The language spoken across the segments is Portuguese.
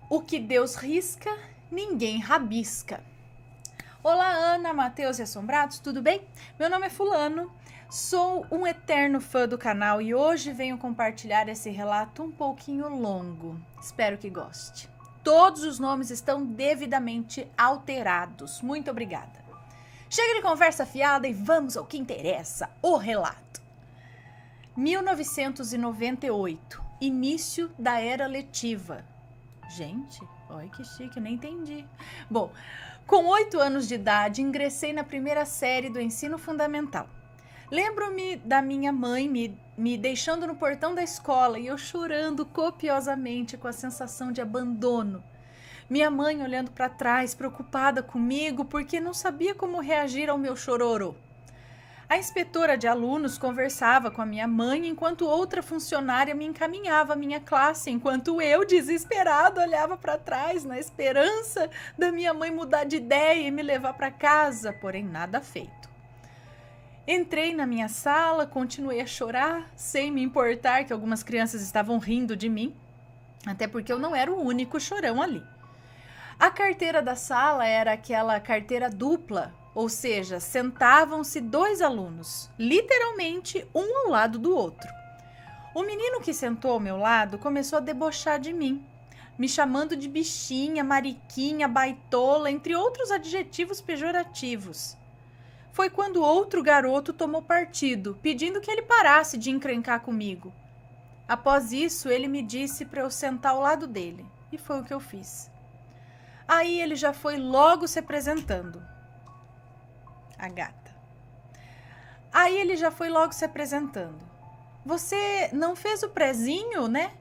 O que Deus risca, ninguém rabisca. Olá, Ana, Matheus e Assombrados, tudo bem? Meu nome é Fulano, sou um eterno fã do canal e hoje venho compartilhar esse relato um pouquinho longo. Espero que goste. Todos os nomes estão devidamente alterados. Muito obrigada. Chega de conversa fiada e vamos ao que interessa, o relato. 1998, início da era letiva. Gente, olha que chique, nem entendi. Bom, com 8 anos de idade, ingressei na primeira série do ensino fundamental. Lembro-me da minha mãe me deixando no portão da escola e eu chorando copiosamente com a sensação de abandono. Minha mãe olhando para trás, preocupada comigo, porque não sabia como reagir ao meu chororô. A inspetora de alunos conversava com a minha mãe enquanto outra funcionária me encaminhava à minha classe, enquanto eu, desesperado, olhava para trás na esperança da minha mãe mudar de ideia e me levar para casa, porém nada feito. Entrei na minha sala, continuei a chorar, sem me importar que algumas crianças estavam rindo de mim, até porque eu não era o único chorão ali. A carteira da sala era aquela carteira dupla, ou seja, sentavam-se 2 alunos, literalmente um ao lado do outro. O menino que sentou ao meu lado começou a debochar de mim, me chamando de bichinha, mariquinha, baitola, entre outros adjetivos pejorativos. Foi quando outro garoto tomou partido, pedindo que ele parasse de encrencar comigo. Após isso, ele me disse para eu sentar ao lado dele, e foi o que eu fiz. Aí ele já foi logo se apresentando. A gata. Aí ele já foi logo se apresentando. Você não fez o prezinho, né?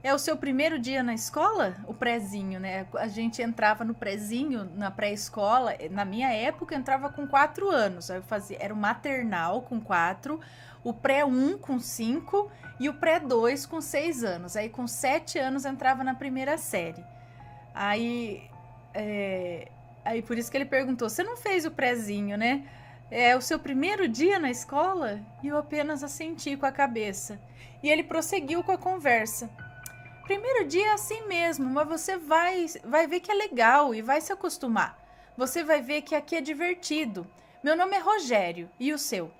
É o seu primeiro dia na escola? O prezinho, né? A gente entrava no prezinho, na pré-escola. Na minha época, eu entrava com 4 anos. Aí eu fazia, era o maternal com 4, o pré-1 com 5 e o pré-2 com 6 anos. Aí com 7 anos entrava na primeira série. Aí por isso que ele perguntou, você não fez o prezinho, né? É o seu primeiro dia na escola? E eu apenas assenti com a cabeça. E ele prosseguiu com a conversa. Primeiro dia é assim mesmo, mas você vai ver que é legal e vai se acostumar. Você vai ver que aqui é divertido. Meu nome é Rogério, e o seu?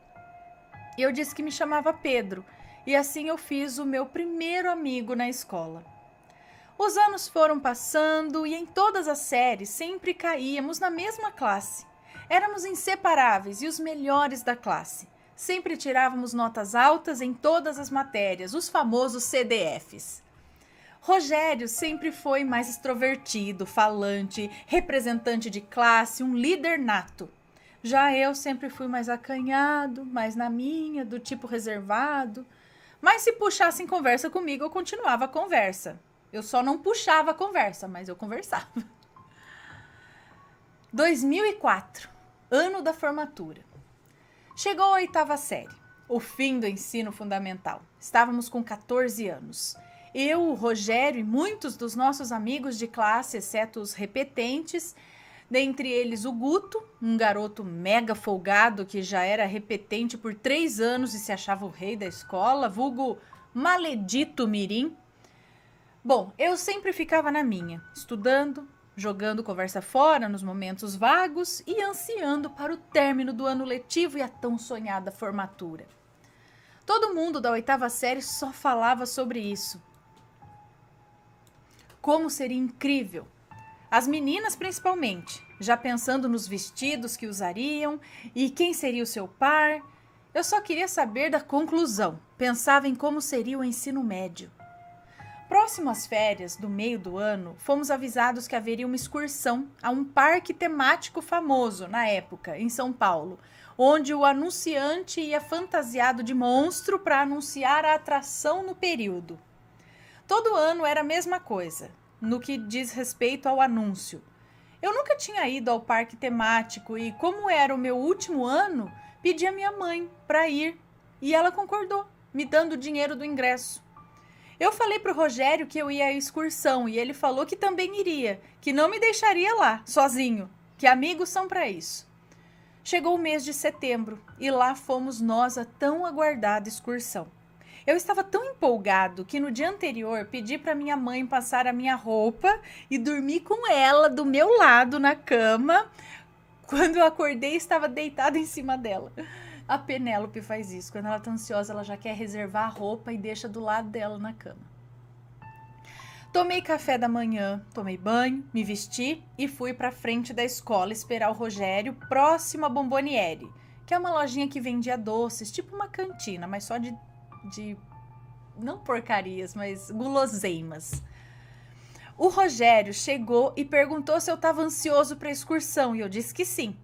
Eu disse que me chamava Pedro, e assim eu fiz o meu primeiro amigo na escola. Os anos foram passando e em todas as séries sempre caíamos na mesma classe. Éramos inseparáveis e os melhores da classe. Sempre tirávamos notas altas em todas as matérias, os famosos CDFs. Rogério sempre foi mais extrovertido, falante, representante de classe, um líder nato. Já eu sempre fui mais acanhado, mais na minha, do tipo reservado. Mas se puxassem conversa comigo, eu continuava a conversa. Eu só não puxava a conversa, mas eu conversava. 2004, ano da formatura. Chegou a 8ª série, o fim do ensino fundamental. Estávamos com 14 anos. Eu, o Rogério e muitos dos nossos amigos de classe, exceto os repetentes, dentre eles o Guto, um garoto mega folgado que já era repetente por 3 anos e se achava o rei da escola, vulgo Maledito Mirim. Bom, eu sempre ficava na minha, estudando, jogando conversa fora nos momentos vagos e ansiando para o término do ano letivo e a tão sonhada formatura. Todo mundo da 8ª série só falava sobre isso. Como seria incrível! As meninas principalmente, já pensando nos vestidos que usariam e quem seria o seu par. Eu só queria saber da conclusão, pensava em como seria o ensino médio. Próximo às férias do meio do ano, fomos avisados que haveria uma excursão a um parque temático famoso na época, em São Paulo, onde o anunciante ia fantasiado de monstro para anunciar a atração no período. Todo ano era a mesma coisa, no que diz respeito ao anúncio. Eu nunca tinha ido ao parque temático e, como era o meu último ano, pedi à minha mãe para ir e ela concordou, me dando o dinheiro do ingresso. Eu falei pro Rogério que eu ia à excursão e ele falou que também iria, que não me deixaria lá, sozinho, que amigos são para isso. Chegou o mês de setembro e lá fomos nós a tão aguardada excursão. Eu estava tão empolgado que no dia anterior pedi para minha mãe passar a minha roupa e dormi com ela do meu lado na cama. Quando eu acordei, estava deitada em cima dela. A Penélope faz isso. Quando ela tá ansiosa, ela já quer reservar a roupa e deixa do lado dela na cama. Tomei café da manhã, tomei banho, me vesti e fui para frente da escola esperar o Rogério próximo à Bomboniere, que é uma lojinha que vendia doces, tipo uma cantina, mas só de não porcarias, mas guloseimas. O Rogério chegou e perguntou se eu estava ansioso para a excursão e eu disse que sim.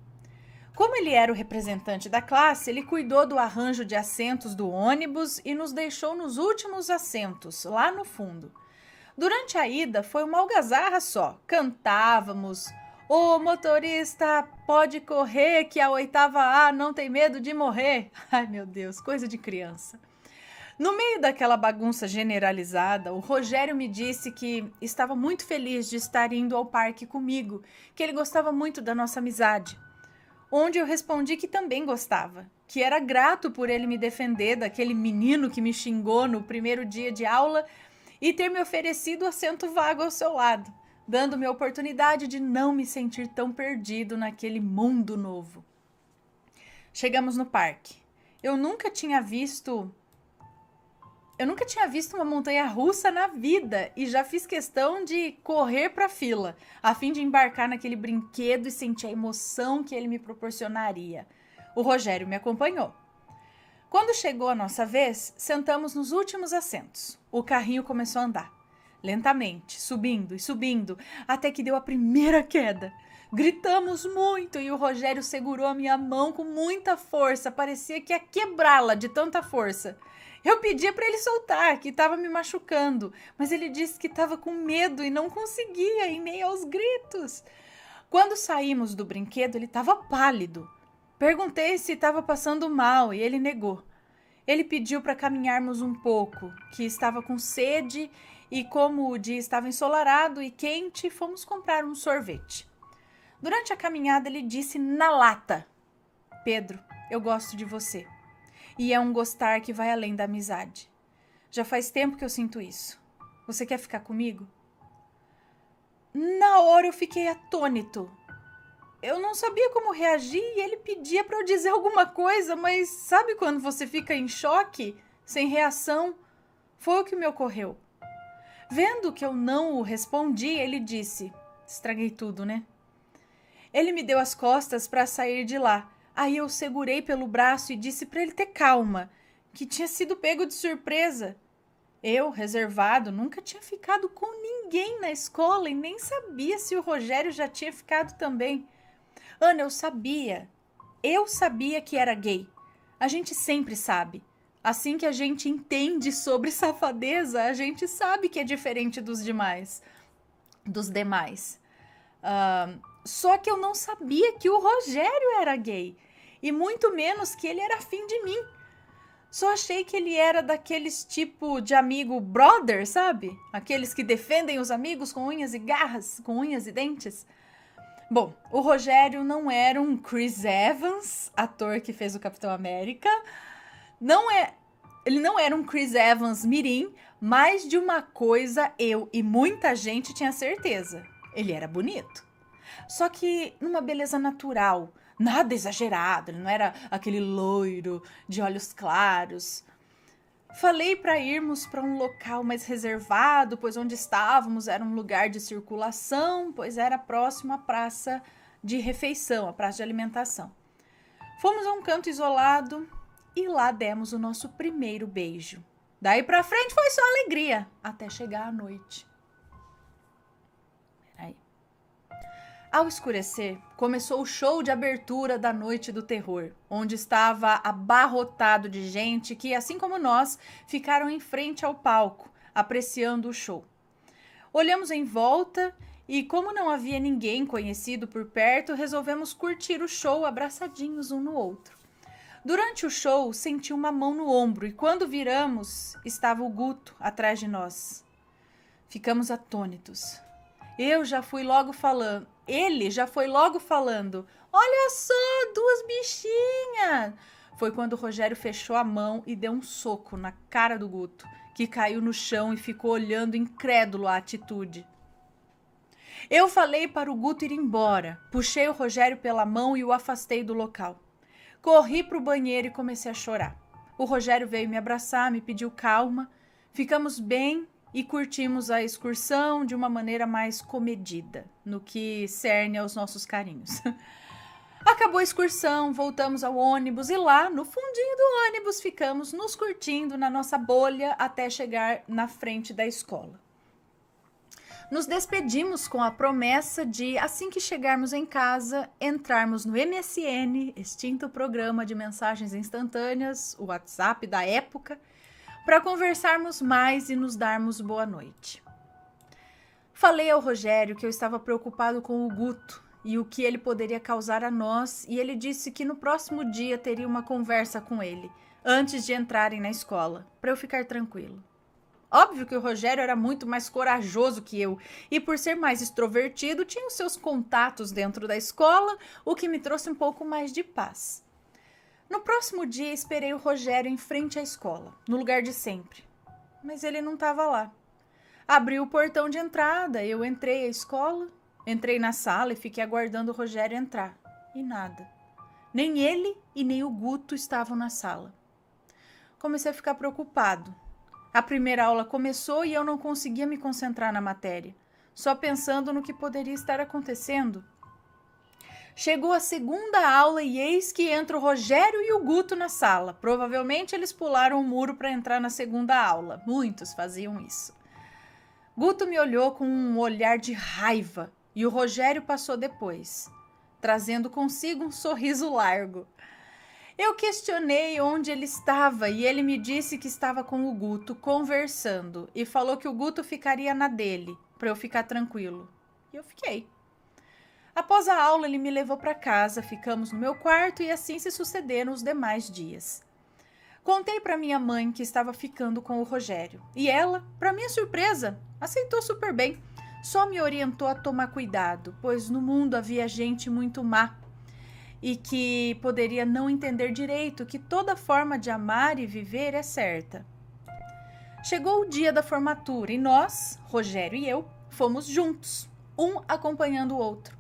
Como ele era o representante da classe, ele cuidou do arranjo de assentos do ônibus e nos deixou nos últimos assentos, lá no fundo. Durante a ida foi uma algazarra só. Cantávamos: "Ô motorista, pode correr que a 8ª A não tem medo de morrer." Ai meu Deus, coisa de criança. No meio daquela bagunça generalizada, o Rogério me disse que estava muito feliz de estar indo ao parque comigo, que ele gostava muito da nossa amizade. Onde eu respondi que também gostava, que era grato por ele me defender daquele menino que me xingou no primeiro dia de aula e ter me oferecido o assento vago ao seu lado, dando-me a oportunidade de não me sentir tão perdido naquele mundo novo. Chegamos no parque. Eu nunca tinha visto uma montanha-russa na vida e já fiz questão de correr para a fila, a fim de embarcar naquele brinquedo e sentir a emoção que ele me proporcionaria. O Rogério me acompanhou. Quando chegou a nossa vez, sentamos nos últimos assentos. O carrinho começou a andar, lentamente, subindo e subindo, até que deu a primeira queda. Gritamos muito e o Rogério segurou a minha mão com muita força, parecia que ia quebrá-la de tanta força. Eu pedia para ele soltar, que estava me machucando, mas ele disse que estava com medo e não conseguia, em meio aos gritos. Quando saímos do brinquedo, ele estava pálido. Perguntei se estava passando mal e ele negou. Ele pediu para caminharmos um pouco, que estava com sede e, como o dia estava ensolarado e quente, fomos comprar um sorvete. Durante a caminhada, ele disse na lata: "Pedro, eu gosto de você. E é um gostar que vai além da amizade. Já faz tempo que eu sinto isso. Você quer ficar comigo?" Na hora eu fiquei atônito. Eu não sabia como reagir e ele pedia para eu dizer alguma coisa, mas sabe quando você fica em choque, sem reação? Foi o que me ocorreu. Vendo que eu não o respondi, ele disse: "Estraguei tudo, né?" Ele me deu as costas para sair de lá. Aí eu segurei pelo braço e disse para ele ter calma, que tinha sido pego de surpresa. Eu, reservado, nunca tinha ficado com ninguém na escola e nem sabia se o Rogério já tinha ficado também. Ana, eu sabia que era gay. A gente sempre sabe. Assim que a gente entende sobre safadeza, a gente sabe que é diferente dos demais. Só que eu não sabia que o Rogério era gay. E muito menos que ele era afim de mim. Só achei que ele era daqueles tipo de amigo brother, sabe? Aqueles que defendem os amigos com unhas e garras, com unhas e dentes. Bom, o Rogério não era um Chris Evans, ator que fez o Capitão América. Ele não era um Chris Evans mirim, mas de uma coisa eu e muita gente tinha certeza. Ele era bonito. Só que numa beleza natural, nada exagerado, ele não era aquele loiro de olhos claros. Falei para irmos para um local mais reservado, pois onde estávamos era um lugar de circulação, pois era próximo à praça de refeição, à praça de alimentação. Fomos a um canto isolado e lá demos o nosso primeiro beijo. Daí para frente foi só alegria, até chegar a noite. Ao escurecer, começou o show de abertura da Noite do Terror, onde estava abarrotado de gente que, assim como nós, ficaram em frente ao palco, apreciando o show. Olhamos em volta e, como não havia ninguém conhecido por perto, resolvemos curtir o show abraçadinhos um no outro. Durante o show, senti uma mão no ombro e, quando viramos, estava o Guto atrás de nós. Ficamos atônitos. Ele já foi logo falando: "Olha só, 2 bichinhas! Foi quando o Rogério fechou a mão e deu um soco na cara do Guto, que caiu no chão e ficou olhando incrédulo a atitude. Eu falei para o Guto ir embora, puxei o Rogério pela mão e o afastei do local. Corri para o banheiro e comecei a chorar. O Rogério veio me abraçar, me pediu calma, ficamos bem e curtimos a excursão de uma maneira mais comedida, no que cerne aos nossos carinhos. Acabou a excursão, voltamos ao ônibus e lá, no fundinho do ônibus, ficamos nos curtindo na nossa bolha até chegar na frente da escola. Nos despedimos com a promessa de, assim que chegarmos em casa, entrarmos no MSN, extinto programa de mensagens instantâneas, o WhatsApp da época, para conversarmos mais e nos darmos boa noite. Falei ao Rogério que eu estava preocupado com o Guto e o que ele poderia causar a nós, e ele disse que no próximo dia teria uma conversa com ele, antes de entrarem na escola, para eu ficar tranquilo. Óbvio que o Rogério era muito mais corajoso que eu e, por ser mais extrovertido, tinha os seus contatos dentro da escola, o que me trouxe um pouco mais de paz. No próximo dia, esperei o Rogério em frente à escola, no lugar de sempre, mas ele não estava lá. Abri o portão de entrada, eu entrei à escola, entrei na sala e fiquei aguardando o Rogério entrar, e nada. Nem ele e nem o Guto estavam na sala. Comecei a ficar preocupado. A primeira aula começou e eu não conseguia me concentrar na matéria, só pensando no que poderia estar acontecendo. Chegou a segunda aula e eis que entra o Rogério e o Guto na sala. Provavelmente eles pularam o muro para entrar na segunda aula. Muitos faziam isso. Guto me olhou com um olhar de raiva e o Rogério passou depois, trazendo consigo um sorriso largo. Eu questionei onde ele estava e ele me disse que estava com o Guto conversando e falou que o Guto ficaria na dele, para eu ficar tranquilo. E eu fiquei. Após a aula, ele me levou para casa, ficamos no meu quarto e assim se sucederam os demais dias. Contei para minha mãe que estava ficando com o Rogério e ela, para minha surpresa, aceitou super bem. Só me orientou a tomar cuidado, pois no mundo havia gente muito má e que poderia não entender direito que toda forma de amar e viver é certa. Chegou o dia da formatura e nós, Rogério e eu, fomos juntos, um acompanhando o outro.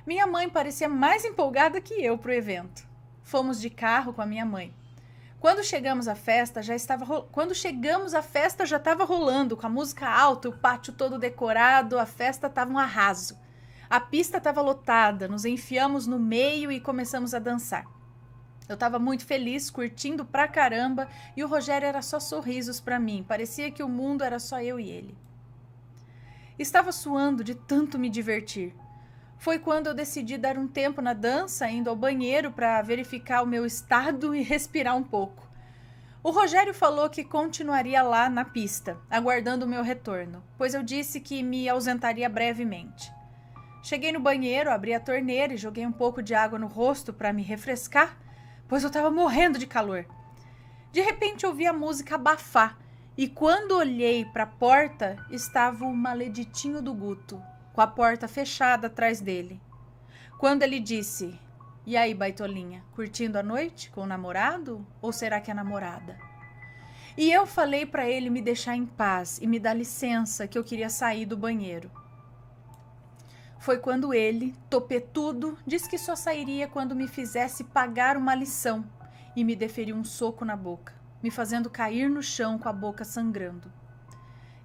Minha mãe parecia mais empolgada que eu para o evento. Fomos de carro com a minha mãe. Quando chegamos à festa já estava rolando, com a música alta, o pátio todo decorado, a festa estava um arraso. A pista estava lotada, nos enfiamos no meio e começamos a dançar. Eu estava muito feliz, curtindo pra caramba, e o Rogério era só sorrisos para mim, parecia que o mundo era só eu e ele. Estava suando de tanto me divertir. Foi quando eu decidi dar um tempo na dança, indo ao banheiro para verificar o meu estado e respirar um pouco. O Rogério falou que continuaria lá na pista, aguardando o meu retorno, pois eu disse que me ausentaria brevemente. Cheguei no banheiro, abri a torneira e joguei um pouco de água no rosto para me refrescar, pois eu estava morrendo de calor. De repente ouvi a música abafar e quando olhei para a porta estava o maleditinho do Guto, com a porta fechada atrás dele. Quando ele disse: "E aí, baitolinha, curtindo a noite com o namorado ou será que é namorada?" E eu falei para ele me deixar em paz e me dar licença que eu queria sair do banheiro. Foi quando ele, topetudo, disse que só sairia quando me fizesse pagar uma lição e me deferiu um soco na boca, me fazendo cair no chão com a boca sangrando.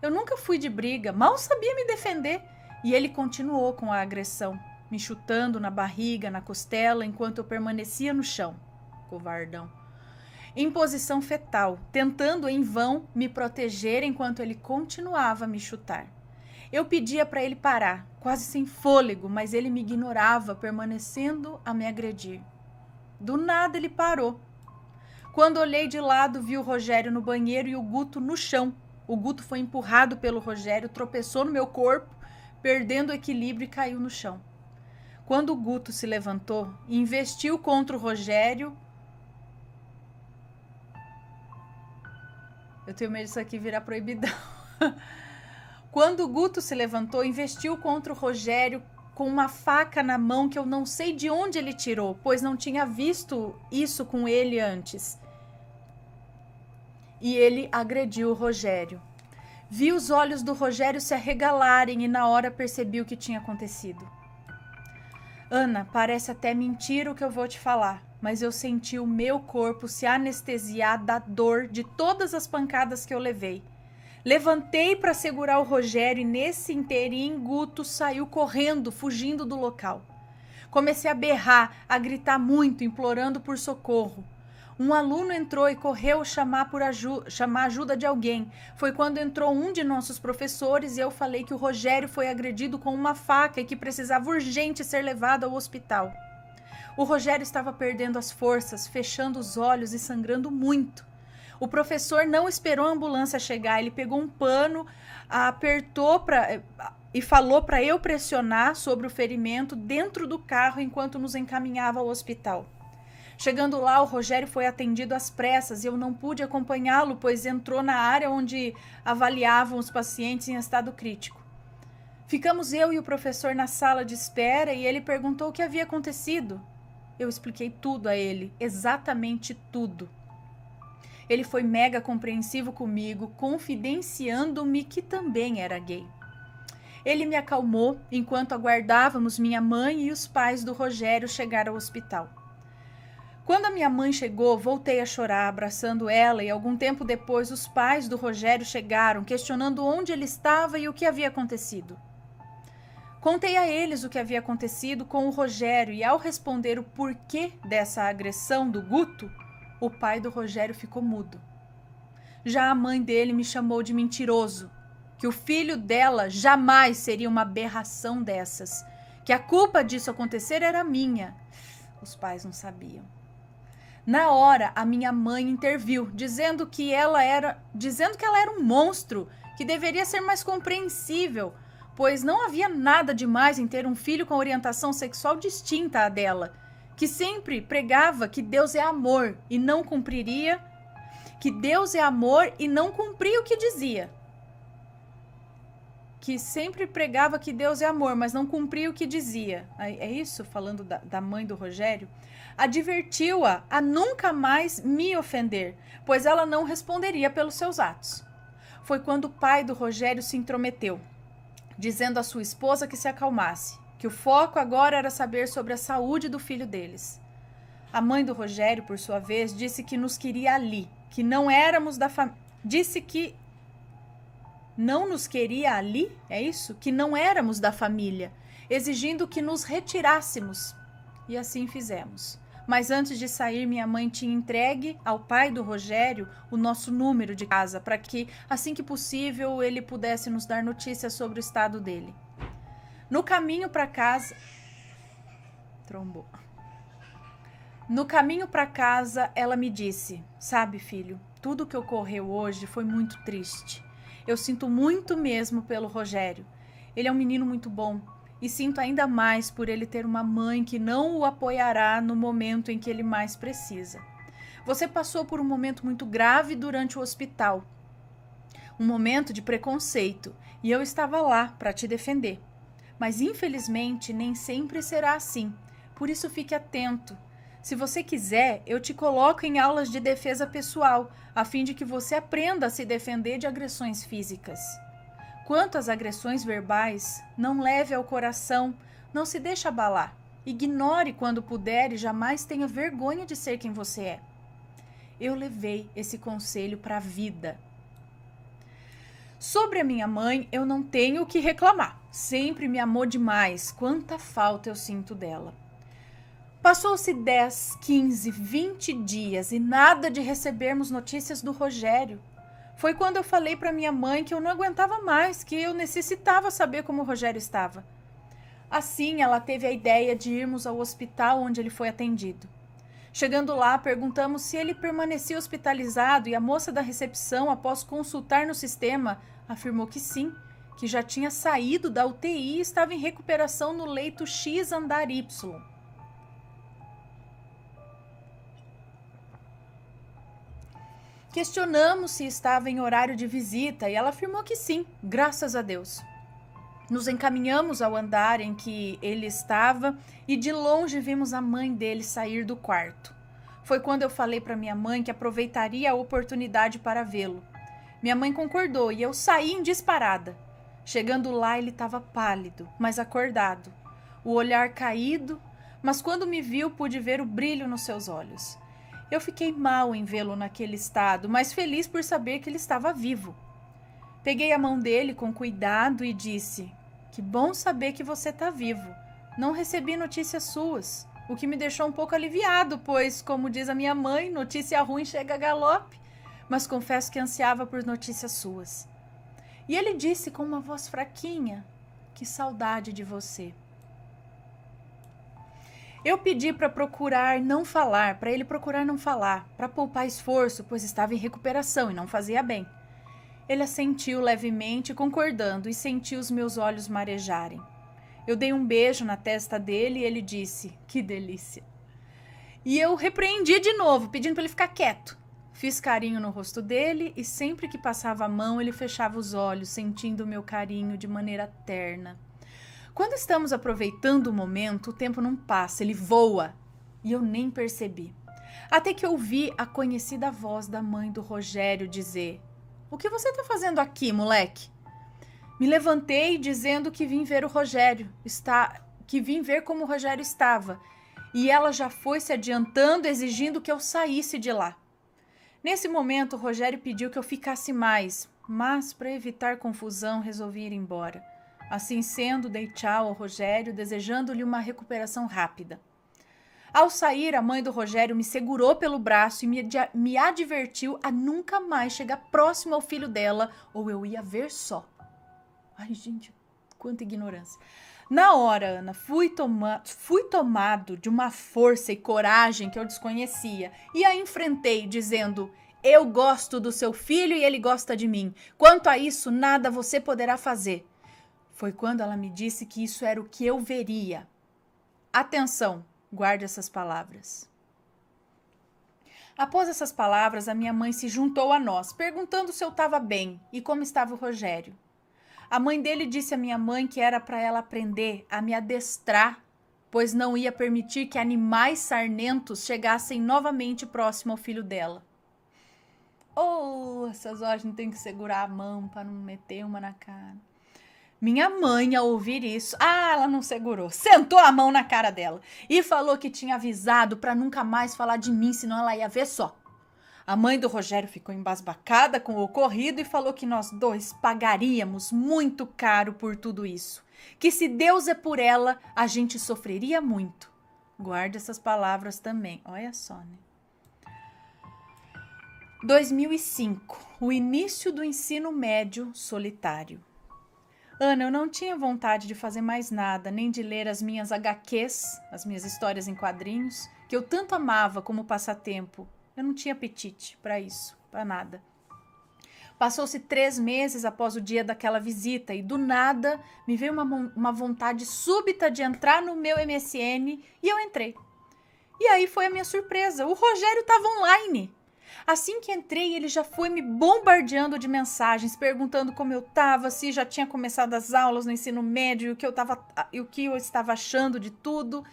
Eu nunca fui de briga, mal sabia me defender e ele continuou com a agressão, me chutando na barriga, na costela, enquanto eu permanecia no chão. Covardão. Em posição fetal, tentando em vão me proteger enquanto ele continuava a me chutar. Eu pedia para ele parar, quase sem fôlego, mas ele me ignorava, permanecendo a me agredir. Do nada ele parou. Quando olhei de lado, vi o Rogério no banheiro e o Guto no chão. O Guto foi empurrado pelo Rogério, tropeçou no meu corpo, perdendo o equilíbrio e caiu no chão. Quando o Guto se levantou e investiu contra o Rogério... Eu tenho medo disso aqui virar proibidão. Quando o Guto se levantou, investiu contra o Rogério com uma faca na mão que eu não sei de onde ele tirou, pois não tinha visto isso com ele antes. E ele agrediu o Rogério. Vi os olhos do Rogério se arregalarem e na hora percebi o que tinha acontecido. Ana, parece até mentira o que eu vou te falar, mas eu senti o meu corpo se anestesiar da dor de todas as pancadas que eu levei. Levantei para segurar o Rogério e nesse inteirinho Guto saiu correndo, fugindo do local. Comecei a berrar, a gritar muito, implorando por socorro. Um aluno entrou e correu chamar ajuda de alguém. Foi quando entrou um de nossos professores e eu falei que o Rogério foi agredido com uma faca e que precisava urgente ser levado ao hospital. O Rogério estava perdendo as forças, fechando os olhos e sangrando muito. O professor não esperou a ambulância chegar, ele pegou um pano, apertou e falou para eu pressionar sobre o ferimento dentro do carro enquanto nos encaminhava ao hospital. Chegando lá, o Rogério foi atendido às pressas e eu não pude acompanhá-lo, pois entrou na área onde avaliavam os pacientes em estado crítico. Ficamos eu e o professor na sala de espera e ele perguntou o que havia acontecido. Eu expliquei tudo a ele, exatamente tudo. Ele foi mega compreensivo comigo, confidenciando-me que também era gay. Ele me acalmou enquanto aguardávamos minha mãe e os pais do Rogério chegar ao hospital. Quando a minha mãe chegou, voltei a chorar, abraçando ela, e algum tempo depois os pais do Rogério chegaram, questionando onde ele estava e o que havia acontecido. Contei a eles o que havia acontecido com o Rogério e ao responder o porquê dessa agressão do Guto, o pai do Rogério ficou mudo. Já a mãe dele me chamou de mentiroso, que o filho dela jamais seria uma aberração dessas, que a culpa disso acontecer era minha. Os pais não sabiam. Na hora, a minha mãe interviu, dizendo que ela era um monstro, que deveria ser mais compreensível, pois não havia nada demais em ter um filho com orientação sexual distinta à dela, que sempre pregava que Deus é amor e não cumpria o que dizia. Que sempre pregava que Deus é amor, mas não cumpria o que dizia. É isso? Falando da mãe do Rogério. Advertiu-a a nunca mais me ofender, pois ela não responderia pelos seus atos. Foi quando o pai do Rogério se intrometeu, dizendo à sua esposa que se acalmasse, que o foco agora era saber sobre a saúde do filho deles. A mãe do Rogério, por sua vez, disse que nos queria ali, que não éramos da família. Disse que não nos queria ali, é isso? Que não éramos da família, exigindo que nos retirássemos. E assim fizemos. Mas antes de sair, minha mãe tinha entregue ao pai do Rogério o nosso número de casa, para que, assim que possível, ele pudesse nos dar notícias sobre o estado dele. No caminho para casa... Trombou. No caminho para casa, ela me disse: sabe, filho, tudo o que ocorreu hoje foi muito triste. Eu sinto muito mesmo pelo Rogério. Ele é um menino muito bom. E sinto ainda mais por ele ter uma mãe que não o apoiará no momento em que ele mais precisa. Você passou por um momento muito grave durante o hospital. Um momento de preconceito. E eu estava lá para te defender. Mas infelizmente nem sempre será assim. Por isso fique atento. Se você quiser, eu te coloco em aulas de defesa pessoal, a fim de que você aprenda a se defender de agressões físicas. Quanto às agressões verbais, não leve ao coração, não se deixe abalar. Ignore quando puder e jamais tenha vergonha de ser quem você é. Eu levei esse conselho para a vida. Sobre a minha mãe, eu não tenho o que reclamar. Sempre me amou demais. Quanta falta eu sinto dela. Passou-se 10, 15, 20 dias e nada de recebermos notícias do Rogério. Foi quando eu falei para minha mãe que eu não aguentava mais, que eu necessitava saber como o Rogério estava. Assim, ela teve a ideia de irmos ao hospital onde ele foi atendido. Chegando lá, perguntamos se ele permanecia hospitalizado e a moça da recepção, após consultar no sistema, afirmou que sim, que já tinha saído da UTI e estava em recuperação no leito X andar Y. Questionamos se estava em horário de visita e ela afirmou que sim, graças a Deus. Nos encaminhamos ao andar em que ele estava e de longe vimos a mãe dele sair do quarto. Foi quando eu falei para minha mãe que aproveitaria a oportunidade para vê-lo. Minha mãe concordou e eu saí em disparada. Chegando lá, ele estava pálido, mas acordado, o olhar caído, mas quando me viu, pude ver o brilho nos seus olhos. Eu fiquei mal em vê-lo naquele estado, mas feliz por saber que ele estava vivo. Peguei a mão dele com cuidado e disse: "Que bom saber que você está vivo. Não recebi notícias suas", o que me deixou um pouco aliviado, pois, como diz a minha mãe, notícia ruim chega a galope, mas confesso que ansiava por notícias suas. E ele disse com uma voz fraquinha: "Que saudade de você." Eu pedi para ele procurar não falar, para poupar esforço, pois estava em recuperação e não fazia bem. Ele assentiu levemente, concordando, e senti os meus olhos marejarem. Eu dei um beijo na testa dele e ele disse: "Que delícia." E eu repreendi de novo, pedindo para ele ficar quieto. Fiz carinho no rosto dele e sempre que passava a mão, ele fechava os olhos, sentindo o meu carinho de maneira terna. Quando estamos aproveitando o momento, o tempo não passa, ele voa. E eu nem percebi. Até que ouvi a conhecida voz da mãe do Rogério dizer: "O que você está fazendo aqui, moleque?" Me levantei dizendo que vim ver o Rogério, que vim ver como o Rogério estava. E ela já foi se adiantando, exigindo que eu saísse de lá. Nesse momento, o Rogério pediu que eu ficasse mais, mas para evitar confusão, resolvi ir embora. Assim sendo, dei tchau ao Rogério, desejando-lhe uma recuperação rápida. Ao sair, a mãe do Rogério me segurou pelo braço e me advertiu a nunca mais chegar próximo ao filho dela, ou eu ia ver só. Ai, gente, quanta ignorância. Na hora, Ana, fui tomado de uma força e coragem que eu desconhecia e a enfrentei dizendo: "Eu gosto do seu filho e ele gosta de mim. Quanto a isso, nada você poderá fazer." Foi quando ela me disse que isso era o que eu veria. Atenção, guarde essas palavras. Após essas palavras, a minha mãe se juntou a nós, perguntando se eu estava bem e como estava o Rogério. A mãe dele disse à minha mãe que era para ela aprender a me adestrar, pois não ia permitir que animais sarnentos chegassem novamente próximo ao filho dela. Oh, essas horas não tem que segurar a mão para não meter uma na cara. Minha mãe, ao ouvir isso, ela não segurou, sentou a mão na cara dela e falou que tinha avisado para nunca mais falar de mim, senão ela ia ver só. A mãe do Rogério ficou embasbacada com o ocorrido e falou que nós dois pagaríamos muito caro por tudo isso. Que se Deus é por ela, a gente sofreria muito. Guarde essas palavras também. Olha só, né? 2005. O início do ensino médio solitário. Ana, eu não tinha vontade de fazer mais nada, nem de ler as minhas HQs, as minhas histórias em quadrinhos, que eu tanto amava como passatempo. Eu não tinha apetite para isso, para nada. Passou-se 3 meses após o dia daquela visita e do nada me veio uma vontade súbita de entrar no meu MSN e eu entrei. E aí foi a minha surpresa, o Rogério estava online. Assim que entrei, ele já foi me bombardeando de mensagens, perguntando como eu estava, se já tinha começado as aulas no ensino médio, o que eu estava achando de tudo.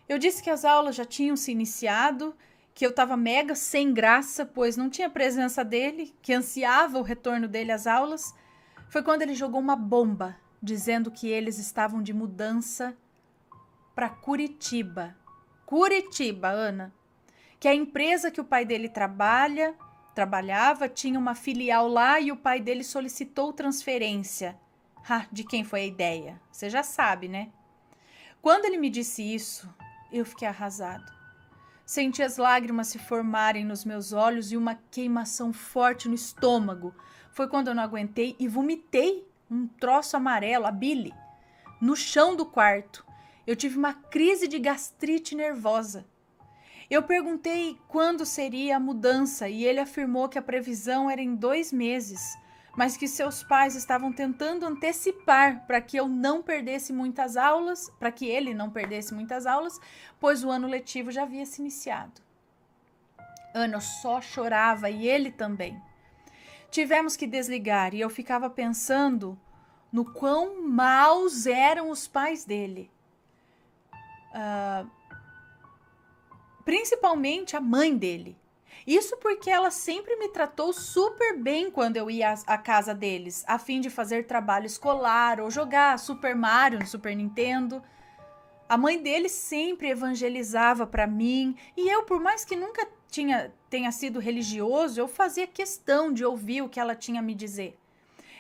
Eu disse que as aulas já tinham se iniciado, que eu estava mega sem graça, pois não tinha presença dele, que ansiava o retorno dele às aulas. Foi quando ele jogou uma bomba, dizendo que eles estavam de mudança para Curitiba. Curitiba, Ana. Que a empresa que o pai dele trabalhava tinha uma filial lá e o pai dele solicitou transferência. De quem foi a ideia? Você já sabe, né? Quando ele me disse isso, eu fiquei arrasado. Senti as lágrimas se formarem nos meus olhos e uma queimação forte no estômago. Foi quando eu não aguentei e vomitei um troço amarelo, a bile, no chão do quarto. Eu tive uma crise de gastrite nervosa. Eu perguntei quando seria a mudança e ele afirmou que a previsão era em 2 meses, mas que seus pais estavam tentando antecipar para que eu não perdesse muitas aulas, para que ele não perdesse muitas aulas, pois o ano letivo já havia se iniciado. Ana só chorava e ele também. Tivemos que desligar e eu ficava pensando no quão maus eram os pais dele. Principalmente a mãe dele. Isso porque ela sempre me tratou super bem quando eu ia à casa deles, a fim de fazer trabalho escolar ou jogar Super Mario no Super Nintendo. A mãe dele sempre evangelizava para mim e eu, por mais que nunca tenha sido religioso, eu fazia questão de ouvir o que ela tinha a me dizer.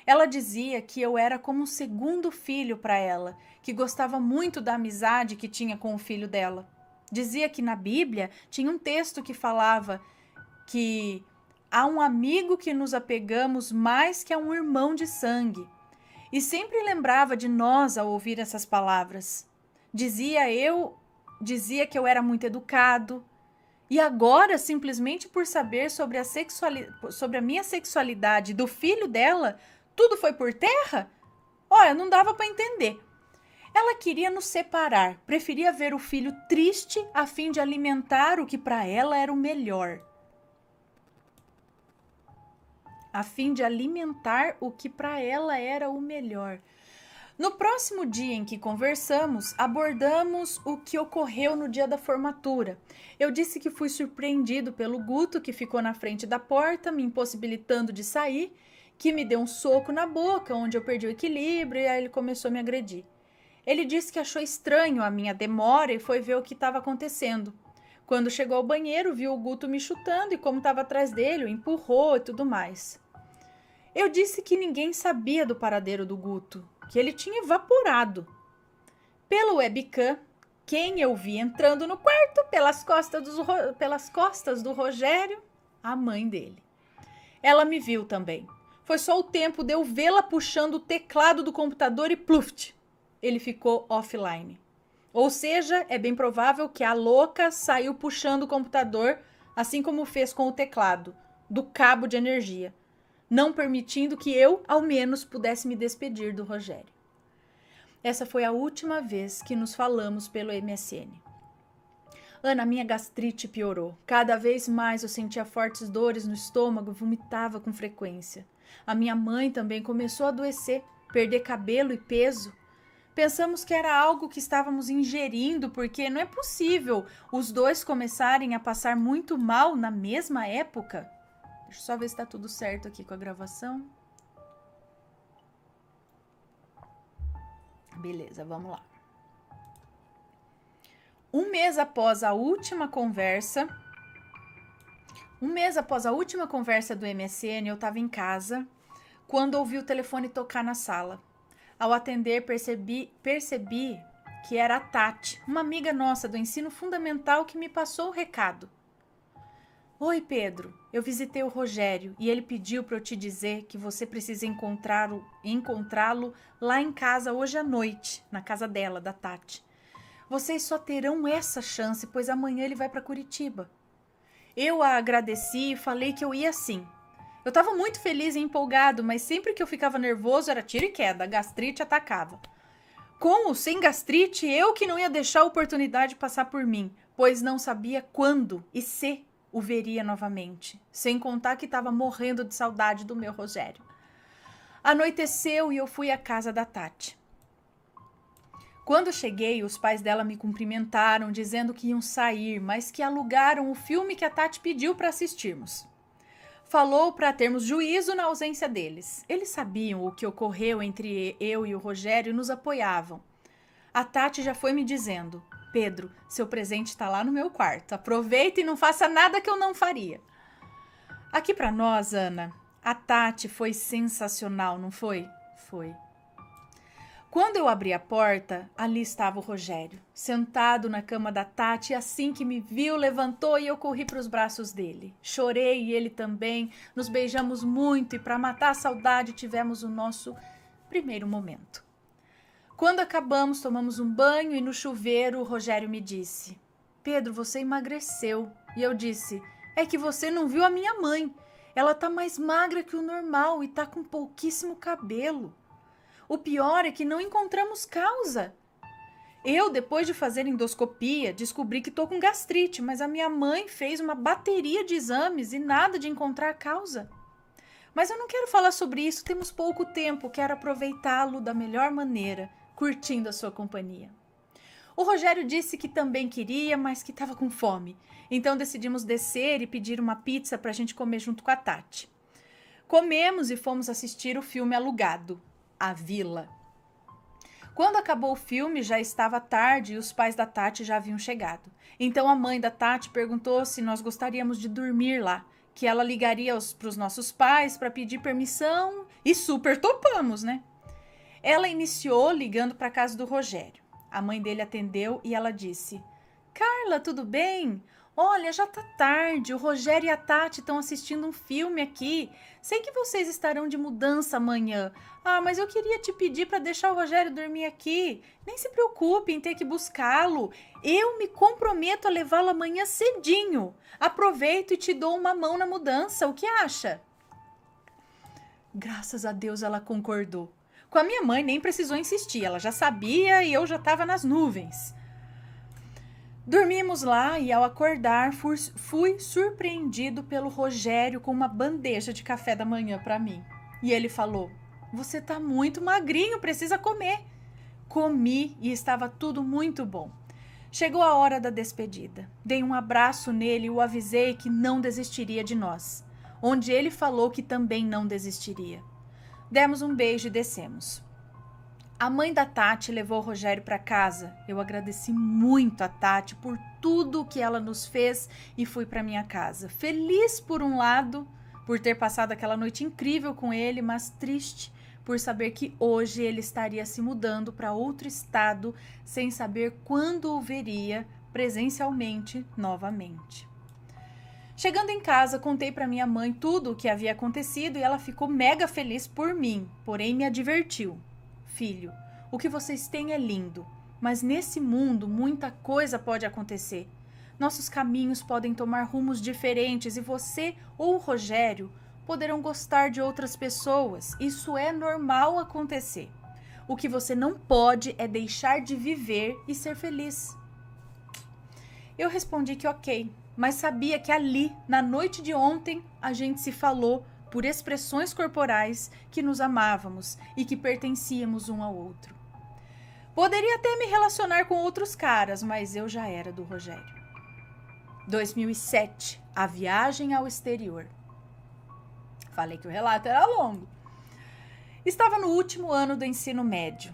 Ela dizia que eu era como um segundo filho para ela, que gostava muito da amizade que tinha com o filho dela. Dizia que na Bíblia tinha um texto que falava que há um amigo que nos apegamos mais que a um irmão de sangue. E sempre lembrava de nós ao ouvir essas palavras. Dizia que eu era muito educado. E agora, simplesmente por saber sobre a minha sexualidade do filho dela, tudo foi por terra? Olha, não dava para entender. Ela queria nos separar, preferia ver o filho triste a fim de alimentar o que para ela era o melhor. No próximo dia em que conversamos, abordamos o que ocorreu no dia da formatura. Eu disse que fui surpreendido pelo Guto, que ficou na frente da porta, me impossibilitando de sair, que me deu um soco na boca, onde eu perdi o equilíbrio e aí ele começou a me agredir. Ele disse que achou estranho a minha demora e foi ver o que estava acontecendo. Quando chegou ao banheiro, viu o Guto me chutando e como estava atrás dele, o empurrou e tudo mais. Eu disse que ninguém sabia do paradeiro do Guto, que ele tinha evaporado. Pelo webcam, quem eu vi entrando no quarto pelas costas do Rogério, a mãe dele. Ela me viu também. Foi só o tempo de eu vê-la puxando o teclado do computador e pluft, ele ficou offline. Ou seja, é bem provável que a louca saiu puxando o computador, assim como fez com o teclado, do cabo de energia, não permitindo que eu, ao menos, pudesse me despedir do Rogério. Essa foi a última vez que nos falamos pelo MSN. Ana, minha gastrite piorou. Cada vez mais eu sentia fortes dores no estômago e vomitava com frequência. A minha mãe também começou a adoecer, perder cabelo e peso. Pensamos que era algo que estávamos ingerindo, porque não é possível os dois começarem a passar muito mal na mesma época. Deixa eu só ver se está tudo certo aqui com a gravação. Beleza, vamos lá. Um mês após a última conversa do MSN, eu estava em casa, quando ouvi o telefone tocar na sala. Ao atender, percebi que era a Tati, uma amiga nossa do ensino fundamental que me passou o recado. Oi, Pedro, eu visitei o Rogério e ele pediu para eu te dizer que você precisa encontrá-lo lá em casa hoje à noite, na casa dela, da Tati. Vocês só terão essa chance, pois amanhã ele vai para Curitiba. Eu a agradeci e falei que eu ia sim. Eu estava muito feliz e empolgado, mas sempre que eu ficava nervoso era tiro e queda, a gastrite atacava. Com ou sem gastrite, eu que não ia deixar a oportunidade passar por mim, pois não sabia quando e se o veria novamente, sem contar que estava morrendo de saudade do meu Rogério. Anoiteceu e eu fui à casa da Tati. Quando cheguei, os pais dela me cumprimentaram, dizendo que iam sair, mas que alugaram o filme que a Tati pediu para assistirmos. Falou para termos juízo na ausência deles. Eles sabiam o que ocorreu entre eu e o Rogério e nos apoiavam. A Tati já foi me dizendo: Pedro, seu presente está lá no meu quarto. Aproveita e não faça nada que eu não faria. Aqui para nós, Ana, a Tati foi sensacional, não foi? Foi. Quando eu abri a porta, ali estava o Rogério, sentado na cama da Tati, e assim que me viu, levantou e eu corri para os braços dele. Chorei e ele também, nos beijamos muito e para matar a saudade tivemos o nosso primeiro momento. Quando acabamos, tomamos um banho e no chuveiro o Rogério me disse: Pedro, você emagreceu. E eu disse: é que você não viu a minha mãe. Ela tá mais magra que o normal e tá com pouquíssimo cabelo. O pior é que não encontramos causa. Eu, depois de fazer endoscopia, descobri que tô com gastrite, mas a minha mãe fez uma bateria de exames e nada de encontrar causa. Mas eu não quero falar sobre isso, temos pouco tempo, quero aproveitá-lo da melhor maneira, curtindo a sua companhia. O Rogério disse que também queria, mas que estava com fome. Então decidimos descer e pedir uma pizza para a gente comer junto com a Tati. Comemos e fomos assistir o filme alugado, A Vila. Quando acabou o filme, já estava tarde e os pais da Tati já haviam chegado. Então a mãe da Tati perguntou se nós gostaríamos de dormir lá, que ela ligaria para os nossos pais para pedir permissão e super topamos, né? Ela iniciou ligando para a casa do Rogério. A mãe dele atendeu e ela disse: Carla, tudo bem? Olha, já tá tarde, o Rogério e a Tati estão assistindo um filme aqui. Sei que vocês estarão de mudança amanhã. Ah, mas eu queria te pedir para deixar o Rogério dormir aqui. Nem se preocupe em ter que buscá-lo. Eu me comprometo a levá-lo amanhã cedinho. Aproveito e te dou uma mão na mudança. O que acha? Graças a Deus ela concordou. Com a minha mãe nem precisou insistir. Ela já sabia e eu já estava nas nuvens. Dormimos lá e ao acordar fui surpreendido pelo Rogério com uma bandeja de café da manhã para mim. E ele falou: você tá muito magrinho, precisa comer. Comi e estava tudo muito bom. Chegou a hora da despedida. Dei um abraço nele e o avisei que não desistiria de nós, onde ele falou que também não desistiria. Demos um beijo e descemos. A mãe da Tati levou o Rogério para casa. Eu agradeci muito a Tati por tudo que ela nos fez e fui para minha casa. Feliz por um lado, por ter passado aquela noite incrível com ele, mas triste por saber que hoje ele estaria se mudando para outro estado sem saber quando o veria presencialmente novamente. Chegando em casa, contei para minha mãe tudo o que havia acontecido e ela ficou mega feliz por mim, porém me advertiu. Filho, o que vocês têm é lindo, mas nesse mundo muita coisa pode acontecer. Nossos caminhos podem tomar rumos diferentes e você ou o Rogério poderão gostar de outras pessoas. Isso é normal acontecer. O que você não pode é deixar de viver e ser feliz. Eu respondi que ok, mas sabia que ali, na noite de ontem, a gente se falou por expressões corporais que nos amávamos e que pertencíamos um ao outro. Poderia até me relacionar com outros caras, mas eu já era do Rogério. 2007, a viagem ao exterior. Falei que o relato era longo. Estava no último ano do ensino médio.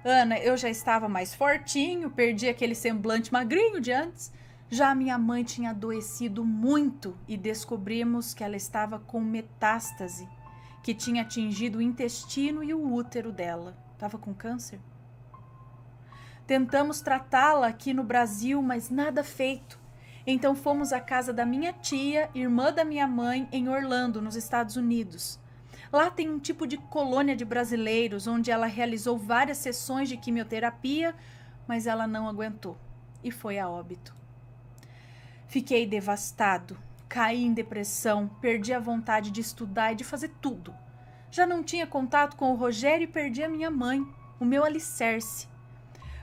Ana, eu já estava mais fortinho, perdi aquele semblante magrinho de antes. Já minha mãe tinha adoecido muito e descobrimos que ela estava com metástase, que tinha atingido o intestino e o útero dela. Estava com câncer. Tentamos tratá-la aqui no Brasil, mas nada feito. Então fomos à casa da minha tia, irmã da minha mãe, em Orlando, nos Estados Unidos. Lá tem um tipo de colônia de brasileiros, onde ela realizou várias sessões de quimioterapia, mas ela não aguentou e foi a óbito. Fiquei devastado, caí em depressão, perdi a vontade de estudar e de fazer tudo. Já não tinha contato com o Rogério e perdi a minha mãe, o meu alicerce.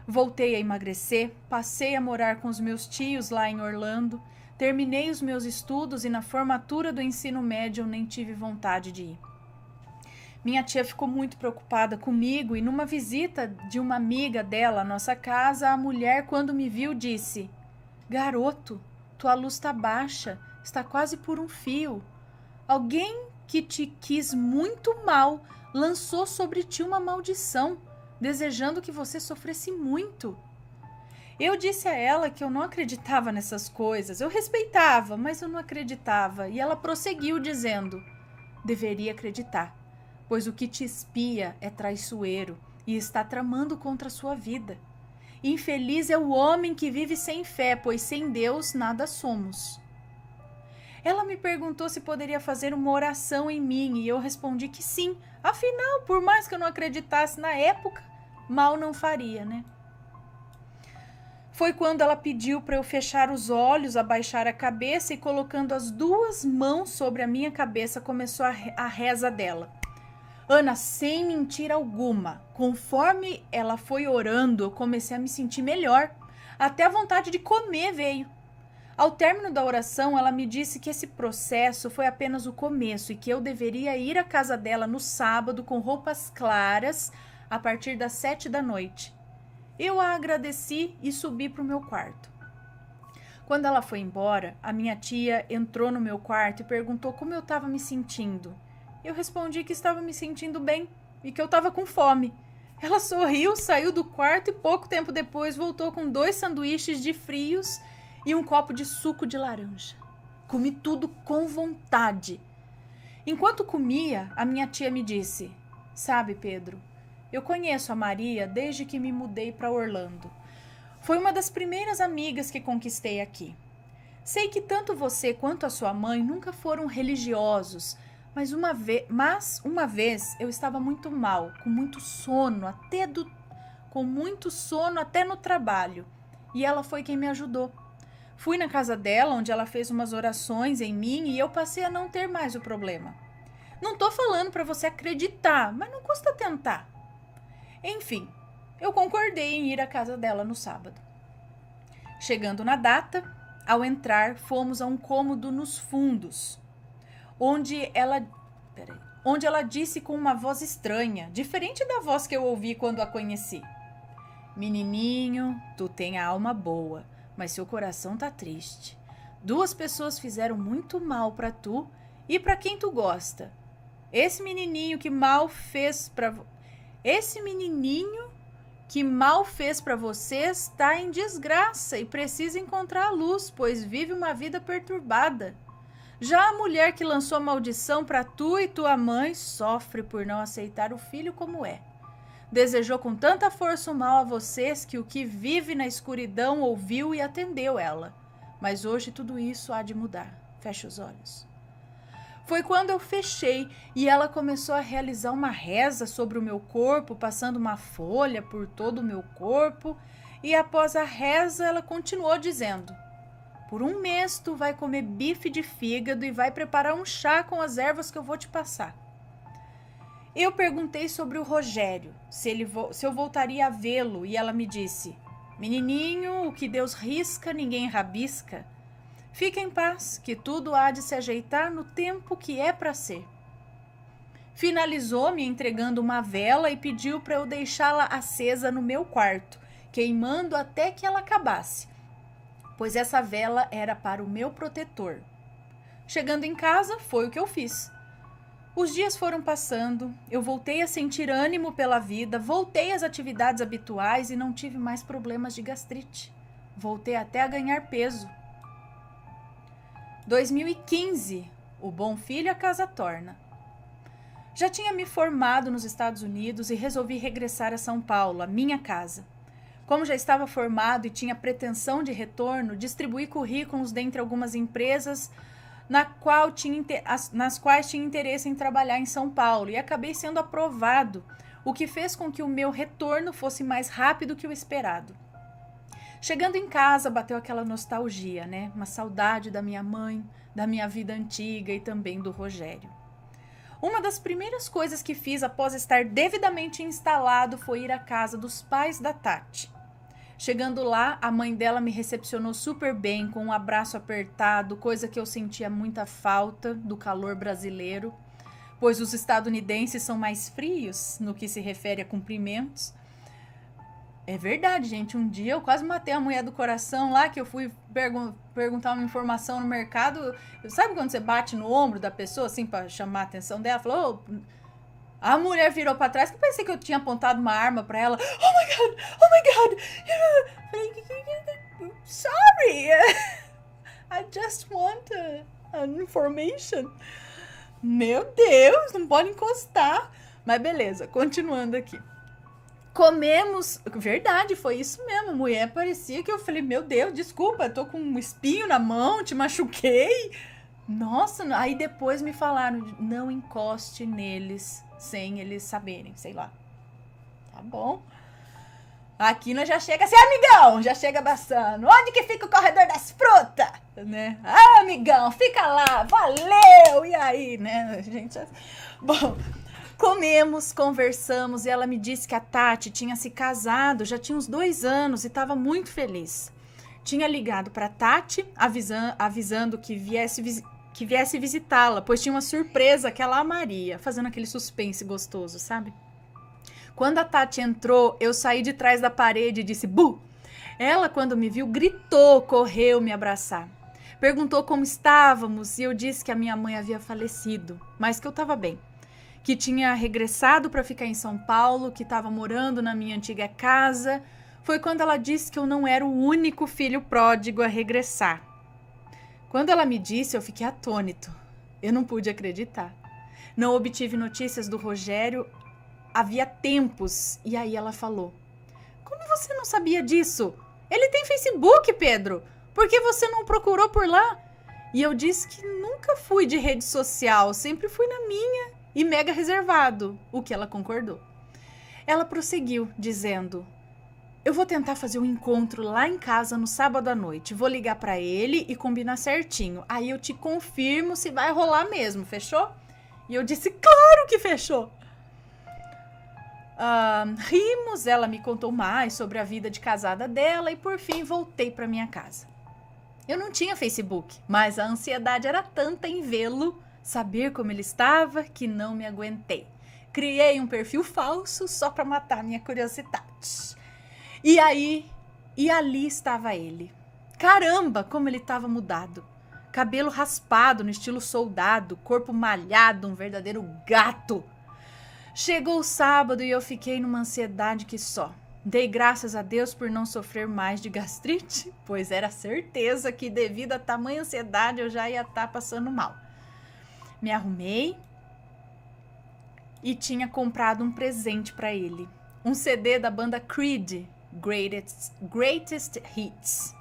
Voltei a emagrecer, passei a morar com os meus tios lá em Orlando, terminei os meus estudos e na formatura do ensino médio eu nem tive vontade de ir. Minha tia ficou muito preocupada comigo e numa visita de uma amiga dela à nossa casa, a mulher, quando me viu, disse: Garoto, tua luz está baixa, está quase por um fio. Alguém que te quis muito mal lançou sobre ti uma maldição, desejando que você sofresse muito. Eu disse a ela que eu não acreditava nessas coisas. Eu respeitava, mas eu não acreditava. E ela prosseguiu dizendo: deveria acreditar, pois o que te espia é traiçoeiro e está tramando contra a sua vida. Infeliz é o homem que vive sem fé, pois sem Deus nada somos. Ela me perguntou se poderia fazer uma oração em mim e eu respondi que sim. Afinal, por mais que eu não acreditasse na época, mal não faria, né? Foi quando ela pediu para eu fechar os olhos, abaixar a cabeça e colocando as duas mãos sobre a minha cabeça começou a reza dela. Ana, sem mentira alguma, conforme ela foi orando, eu comecei a me sentir melhor. Até a vontade de comer veio. Ao término da oração, ela me disse que esse processo foi apenas o começo e que eu deveria ir à casa dela no sábado com roupas claras a partir das 7 da noite. Eu a agradeci e subi para o meu quarto. Quando ela foi embora, a minha tia entrou no meu quarto e perguntou como eu estava me sentindo. Eu respondi que estava me sentindo bem e que eu estava com fome. Ela sorriu, saiu do quarto e pouco tempo depois voltou com 2 sanduíches de frios e um copo de suco de laranja. Comi tudo com vontade. Enquanto comia, a minha tia me disse: "Sabe, Pedro, eu conheço a Maria desde que me mudei para Orlando. Foi uma das primeiras amigas que conquistei aqui. Sei que tanto você quanto a sua mãe nunca foram religiosos, mas uma vez eu estava muito mal, com muito sono, até no trabalho, e ela foi quem me ajudou. Fui na casa dela, onde ela fez umas orações em mim e eu passei a não ter mais o problema. Não tô falando para você acreditar, mas não custa tentar." Enfim, eu concordei em ir à casa dela no sábado. Chegando na data, ao entrar, fomos a um cômodo nos fundos, onde ela disse com uma voz estranha, diferente da voz que eu ouvi quando a conheci: "Menininho, tu tem a alma boa, mas seu coração tá triste. 2 pessoas fizeram muito mal pra tu e pra quem tu gosta. Esse menininho que mal fez pra vocês tá em desgraça e precisa encontrar a luz, pois vive uma vida perturbada. Já a mulher que lançou a maldição pra tu e tua mãe sofre por não aceitar o filho como é. Desejou com tanta força o mal a vocês que o que vive na escuridão ouviu e atendeu ela. Mas hoje tudo isso há de mudar. Fecha os olhos." Foi quando eu fechei e ela começou a realizar uma reza sobre o meu corpo, passando uma folha por todo o meu corpo. E após a reza, ela continuou dizendo: "Por 1 mês tu vai comer bife de fígado e vai preparar um chá com as ervas que eu vou te passar." Eu perguntei sobre o Rogério, se eu voltaria a vê-lo, e ela me disse: "Menininho, o que Deus risca, ninguém rabisca. Fica em paz, que tudo há de se ajeitar no tempo que é para ser." Finalizou me entregando uma vela e pediu para eu deixá-la acesa no meu quarto, queimando até que ela acabasse, pois essa vela era para o meu protetor. Chegando em casa, foi o que eu fiz. Os dias foram passando, eu voltei a sentir ânimo pela vida, voltei às atividades habituais e não tive mais problemas de gastrite. Voltei até a ganhar peso. 2015, o bom filho a casa torna. Já tinha me formado nos Estados Unidos e resolvi regressar a São Paulo, a minha casa. Como já estava formado e tinha pretensão de retorno, distribuí currículos dentre algumas empresas nas quais tinha interesse em trabalhar em São Paulo, e acabei sendo aprovado, o que fez com que o meu retorno fosse mais rápido que o esperado. Chegando em casa, bateu aquela nostalgia, né? Uma saudade da minha mãe, da minha vida antiga e também do Rogério. Uma das primeiras coisas que fiz após estar devidamente instalado foi ir à casa dos pais da Tati. Chegando lá, a mãe dela me recepcionou super bem, com um abraço apertado, coisa que eu sentia muita falta do calor brasileiro, pois os estadunidenses são mais frios no que se refere a cumprimentos. É verdade, gente. Um dia eu quase matei a mulher do coração lá, que eu fui perguntar uma informação no mercado. Sabe quando você bate no ombro da pessoa, assim, pra chamar a atenção dela? Falou... A mulher virou pra trás, que eu pensei que eu tinha apontado uma arma pra ela. Oh my God. Sorry. I just want an information. Meu Deus, não pode encostar. Mas beleza, continuando aqui. Comemos, verdade, foi isso mesmo, a mulher parecia que eu falei, meu Deus, desculpa, eu tô com um espinho na mão, te machuquei. Nossa, aí depois me falaram, não encoste neles sem eles saberem, sei lá. Tá bom. Aqui nós já chega assim, amigão, já chega abraçando. Onde que fica o corredor das frutas? Né? Ah, amigão, fica lá, valeu! E aí, né, gente? Bom... Comemos, conversamos e ela me disse que a Tati tinha se casado, já tinha uns 2 anos e estava muito feliz. Tinha ligado para Tati, avisando que viesse visitá-la, pois tinha uma surpresa que ela amaria, fazendo aquele suspense gostoso, sabe? Quando a Tati entrou, eu saí de trás da parede e disse "Bu!". Ela, quando me viu, gritou, correu me abraçar. Perguntou como estávamos e eu disse que a minha mãe havia falecido, mas que eu estava bem. Que tinha regressado para ficar em São Paulo, que estava morando na minha antiga casa. Foi quando ela disse que eu não era o único filho pródigo a regressar. Quando ela me disse, eu fiquei atônito. Eu não pude acreditar. Não obtive notícias do Rogério havia tempos. E aí ela falou: "Como você não sabia disso? Ele tem Facebook, Pedro. Por que você não procurou por lá?" E eu disse que nunca fui de rede social, sempre fui na minha e mega reservado, o que ela concordou. Ela prosseguiu, dizendo: "Eu vou tentar fazer um encontro lá em casa no sábado à noite. Vou ligar para ele e combinar certinho. Aí eu te confirmo se vai rolar mesmo, fechou?" E eu disse: "Claro que fechou!" Rimos, ela me contou mais sobre a vida de casada dela e por fim voltei para minha casa. Eu não tinha Facebook, mas a ansiedade era tanta em vê-lo, saber como ele estava, que não me aguentei. Criei um perfil falso só para matar minha curiosidade. E ali estava ele. Caramba, como ele estava mudado. Cabelo raspado no estilo soldado, corpo malhado, um verdadeiro gato. Chegou o sábado e eu fiquei numa ansiedade que só. Dei graças a Deus por não sofrer mais de gastrite, pois era certeza que devido a tamanha ansiedade eu já ia estar passando mal. Me arrumei e tinha comprado um presente para ele. Um CD da banda Creed, Greatest Hits,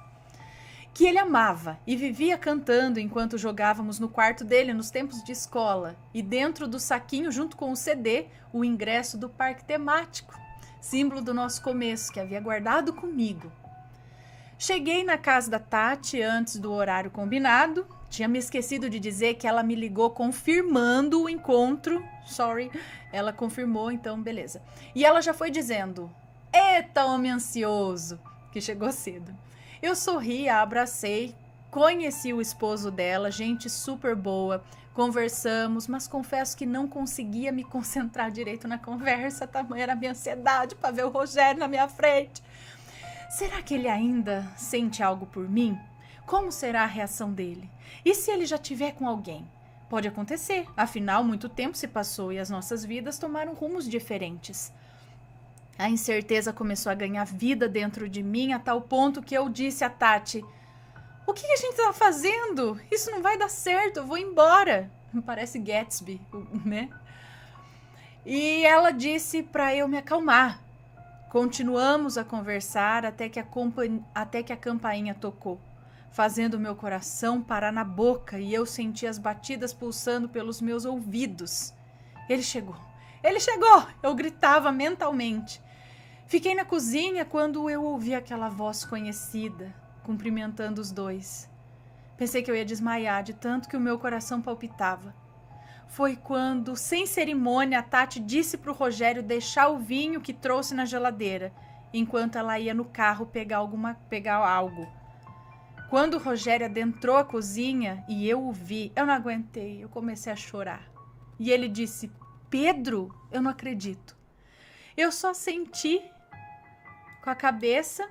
que ele amava e vivia cantando enquanto jogávamos no quarto dele nos tempos de escola. E dentro do saquinho, junto com o CD, o ingresso do parque temático, símbolo do nosso começo, que havia guardado comigo. Cheguei na casa da Tati antes do horário combinado. Tinha me esquecido de dizer que ela me ligou confirmando o encontro. Sorry, ela confirmou, então beleza. E ela já foi dizendo: "Eita, homem ansioso", que chegou cedo. Eu sorri, a abracei, conheci o esposo dela, gente super boa, conversamos, mas confesso que não conseguia me concentrar direito na conversa, tamanha era a minha ansiedade para ver o Rogério na minha frente. Será que ele ainda sente algo por mim? Como será a reação dele? E se ele já tiver com alguém? Pode acontecer, afinal, muito tempo se passou e as nossas vidas tomaram rumos diferentes. A incerteza começou a ganhar vida dentro de mim a tal ponto que eu disse a Tati: "O que a gente tá fazendo? Isso não vai dar certo, eu vou embora." Parece Gatsby, né? E ela disse para eu me acalmar. Continuamos a conversar até que a campainha tocou, fazendo meu coração parar na boca e eu senti as batidas pulsando pelos meus ouvidos. Ele chegou! Ele chegou! Eu gritava mentalmente. Fiquei na cozinha quando eu ouvi aquela voz conhecida, cumprimentando os dois. Pensei que eu ia desmaiar de tanto que o meu coração palpitava. Foi quando, sem cerimônia, a Tati disse para o Rogério deixar o vinho que trouxe na geladeira, enquanto ela ia no carro pegar algo. Quando o Rogério adentrou a cozinha e eu o vi, eu não aguentei, eu comecei a chorar. E ele disse: "Pedro, eu não acredito." Eu só senti com a cabeça.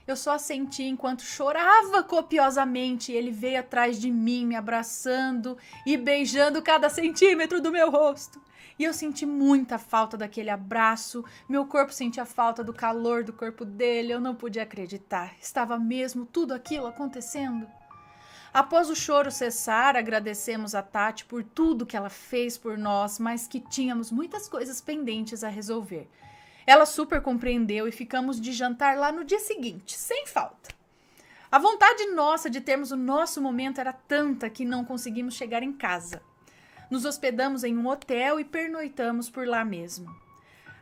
Eu só senti enquanto chorava copiosamente. Ele veio atrás de mim, me abraçando e beijando cada centímetro do meu rosto. E eu senti muita falta daquele abraço. Meu corpo sentia falta do calor do corpo dele. Eu não podia acreditar. Estava mesmo tudo aquilo acontecendo. Após o choro cessar, agradecemos a Tati por tudo que ela fez por nós, mas que tínhamos muitas coisas pendentes a resolver. Ela super compreendeu e ficamos de jantar lá no dia seguinte, sem falta. A vontade nossa de termos o nosso momento era tanta que não conseguimos chegar em casa. Nos hospedamos em um hotel e pernoitamos por lá mesmo.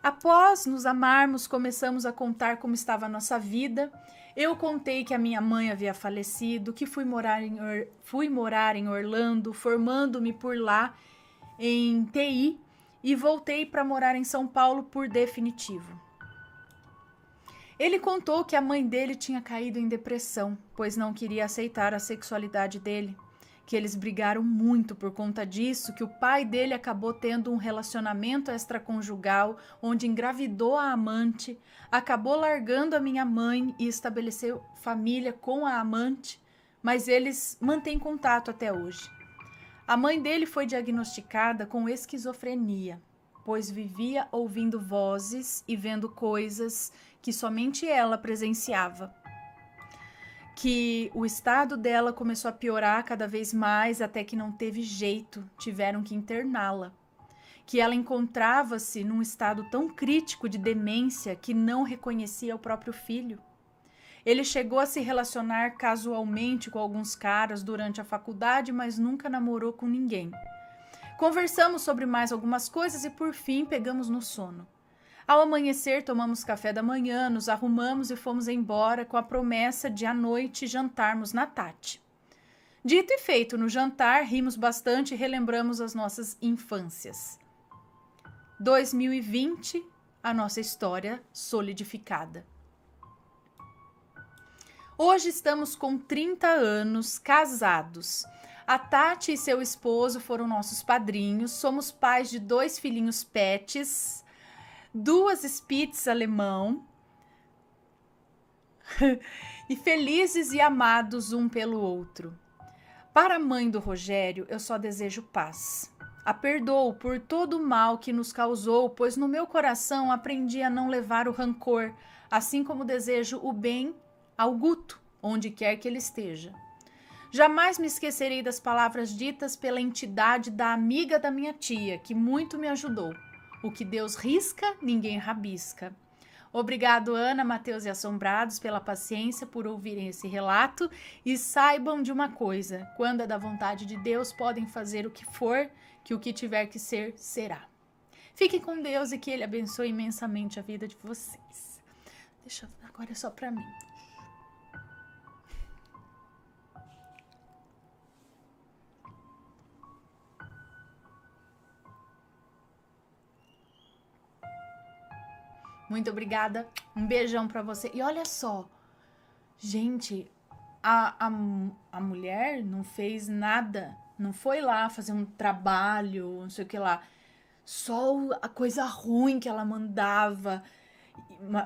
Após nos amarmos, começamos a contar como estava a nossa vida. Eu contei que a minha mãe havia falecido, que fui morar em Orlando, formando-me por lá em TI, e voltei para morar em São Paulo por definitivo. Ele contou que a mãe dele tinha caído em depressão, pois não queria aceitar a sexualidade dele, que eles brigaram muito por conta disso, que o pai dele acabou tendo um relacionamento extraconjugal, onde engravidou a amante, acabou largando a minha mãe e estabeleceu família com a amante, mas eles mantêm contato até hoje. A mãe dele foi diagnosticada com esquizofrenia, pois vivia ouvindo vozes e vendo coisas que somente ela presenciava. Que o estado dela começou a piorar cada vez mais até que não teve jeito, tiveram que interná-la. Que ela encontrava-se num estado tão crítico de demência que não reconhecia o próprio filho. Ele chegou a se relacionar casualmente com alguns caras durante a faculdade, mas nunca namorou com ninguém. Conversamos sobre mais algumas coisas e por fim pegamos no sono. Ao amanhecer, tomamos café da manhã, nos arrumamos e fomos embora com a promessa de à noite jantarmos na Tati. Dito e feito, no jantar, rimos bastante e relembramos as nossas infâncias. 2020, a nossa história solidificada. Hoje estamos com 30 anos, casados. A Tati e seu esposo foram nossos padrinhos, somos pais de 2 filhinhos pets, 2 Spitz alemão e felizes e amados um pelo outro. Para a mãe do Rogério, eu só desejo paz. A perdoo por todo o mal que nos causou, pois no meu coração aprendi a não levar o rancor, assim como desejo o bem ao Guto, onde quer que ele esteja. Jamais me esquecerei das palavras ditas pela entidade da amiga da minha tia, que muito me ajudou. O que Deus risca, ninguém rabisca. Obrigado, Ana, Mateus e Assombrados, pela paciência, por ouvirem esse relato. E saibam de uma coisa, quando é da vontade de Deus, podem fazer o que for, que o que tiver que ser, será. Fiquem com Deus e que Ele abençoe imensamente a vida de vocês. Agora é só pra mim. Muito obrigada. Um beijão pra você. E olha só, gente, a mulher não fez nada. Não foi lá fazer um trabalho, não sei o que lá. Só a coisa ruim que ela mandava.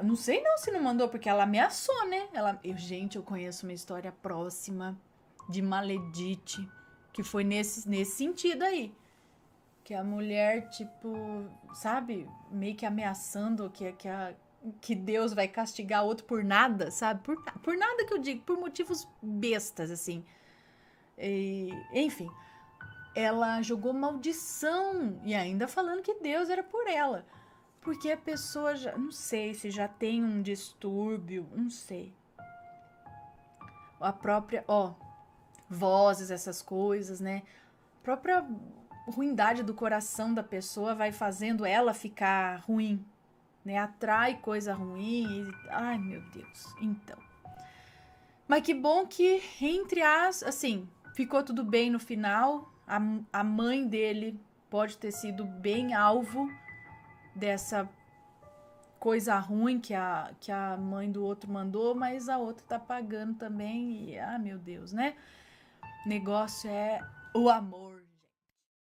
Não sei não se não mandou, porque ela ameaçou, né? Gente, eu conheço uma história próxima de Maledite, que foi nesse sentido aí. Que a mulher, tipo, sabe, meio que ameaçando que Deus vai castigar outro por nada, sabe? Por nada que eu digo, por motivos bestas, assim. Enfim, ela jogou maldição e ainda falando que Deus era por ela. Porque a pessoa já, não sei se já tem um distúrbio, não sei. A própria, vozes, essas coisas, né? A própria ruindade do coração da pessoa vai fazendo ela ficar ruim, né? Atrai coisa ruim. Ai, meu Deus. Então. Mas que bom que, assim, ficou tudo bem no final. A mãe dele pode ter sido bem alvo dessa coisa ruim que a mãe do outro mandou, mas a outra tá pagando também. E, meu Deus, né? Negócio é o amor.